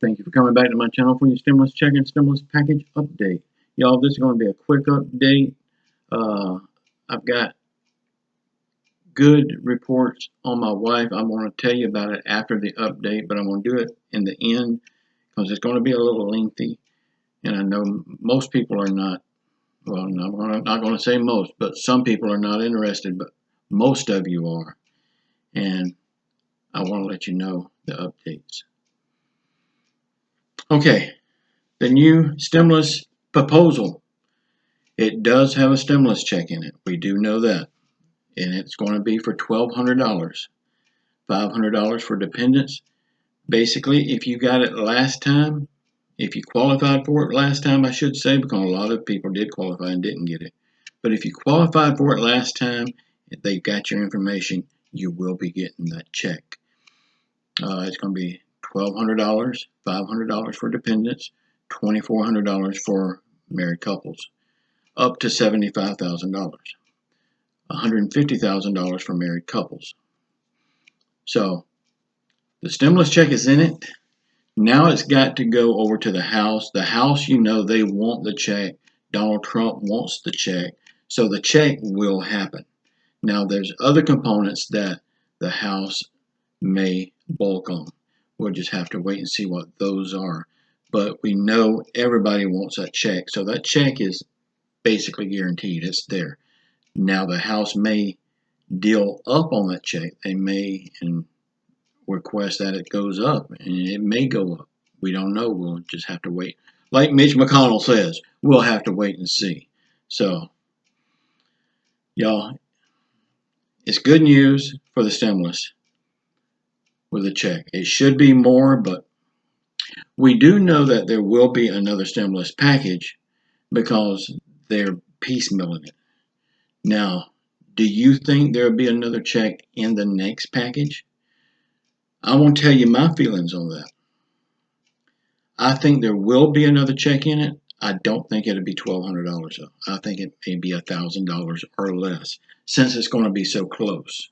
Thank you for coming back to my channel for your stimulus check and stimulus package update. Y'all, this is going to be a quick update. I've got good reports on my wife. I'm going to tell you about it after the update, but I'm going to do it in the end because it's going to be a little lengthy. And I know most people are not, well, I'm not going to say most, but some people are not interested, but most of you are. And I want to let you know the updates. Okay, the new stimulus proposal. It does have a stimulus check in it. We do know that. And it's going to be for $1,200. $500 for dependents. Basically, if you got it last time, if you qualified for it last time, I should say, because a lot of people did qualify and didn't get it. But if you qualified for it last time, if they got your information, you will be getting that check. It's going to be $1,200, $500 for dependents, $2,400 for married couples, up to $75,000, $150,000 for married couples. So the stimulus check is in it. Now it's got to go over to the House. The House, you know, they want the check. Donald Trump wants the check. So the check will happen. Now there's other components that the House may bulk on. We'll just have to wait and see what those are. But we know everybody wants that check. So that check is basically guaranteed. It's there. Now the House may deal up on that check. They may request that it goes up, and it may go up. We don't know. We'll just have to wait. Like Mitch McConnell says, we'll have to wait and see. So, y'all, it's good news for the stimulus with a check. It should be more, but we do know that there will be another stimulus package because they're piecemealing it. Now, do you think there will be another check in the next package? I won't tell you my feelings on that. I think there will be another check in it. I don't think it'll be $1,200 though. I think it may be $1,000 or less, since it's going to be so close.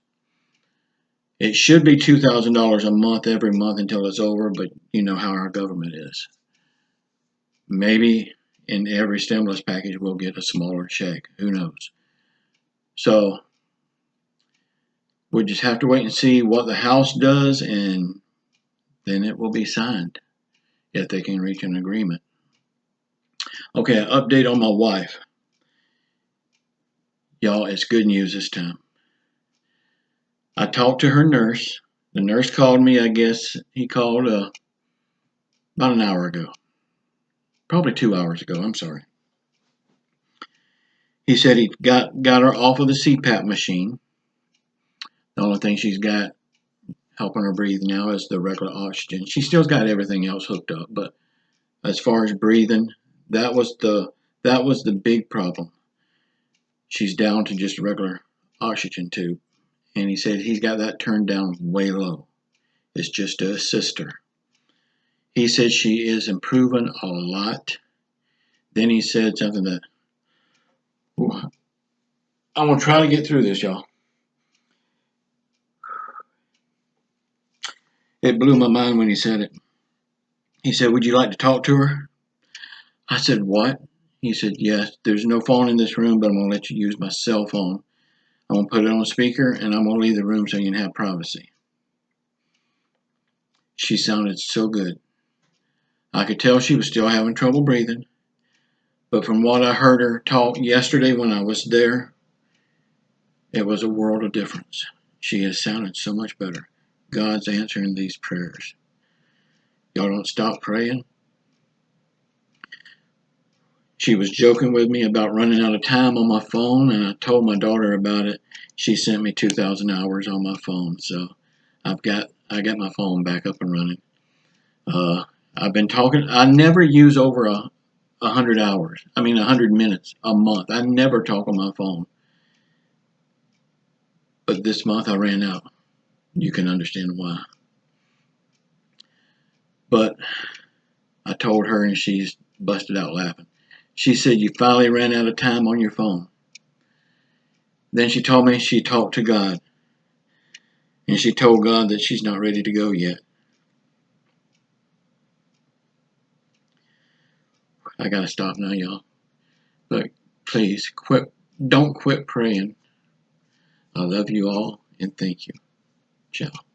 It should be $2,000 a month every month until it's over, but you know how our government is. Maybe in every stimulus package we'll get a smaller check. Who knows? So we'll just have to wait and see what the House does, and then it will be signed if they can reach an agreement. Okay, an update on my wife. Y'all, it's good news this time. I talked to her nurse. The nurse called me, I guess he called about an hour ago. Probably 2 hours ago, I'm sorry. He said he got her off of the CPAP machine. The only thing she's got helping her breathe now is the regular oxygen. She still's got everything else hooked up, but as far as breathing, that was the big problem. She's down to just a regular oxygen tube. And he said he's got that turned down way low. It's just to assist her. He said she is improving a lot. Then he said something that, I'm going to try to get through this, y'all. It blew my mind when he said it. He said, would you like to talk to her? I said, what? He said, yes, there's no phone in this room, but I'm going to let you use my cell phone. I'm going to put it on speaker, and I'm going to leave the room so you can have privacy. She sounded so good. I could tell she was still having trouble breathing. But from what I heard her talk yesterday when I was there, it was a world of difference. She has sounded so much better. God's answering these prayers. Y'all don't stop praying. She was joking with me about running out of time on my phone, and I told my daughter about it. She sent me 2,000 hours on my phone, so I got my phone back up and running. I've been talking. I never use over 100 hours. 100 minutes a month. I never talk on my phone. But this month I ran out. You can understand why. But I told her, and she's busted out laughing. She said, you finally ran out of time on your phone. Then she told me she talked to God. And she told God that she's not ready to go yet. I gotta stop now, y'all. But please don't quit praying. I love you all and thank you. Ciao.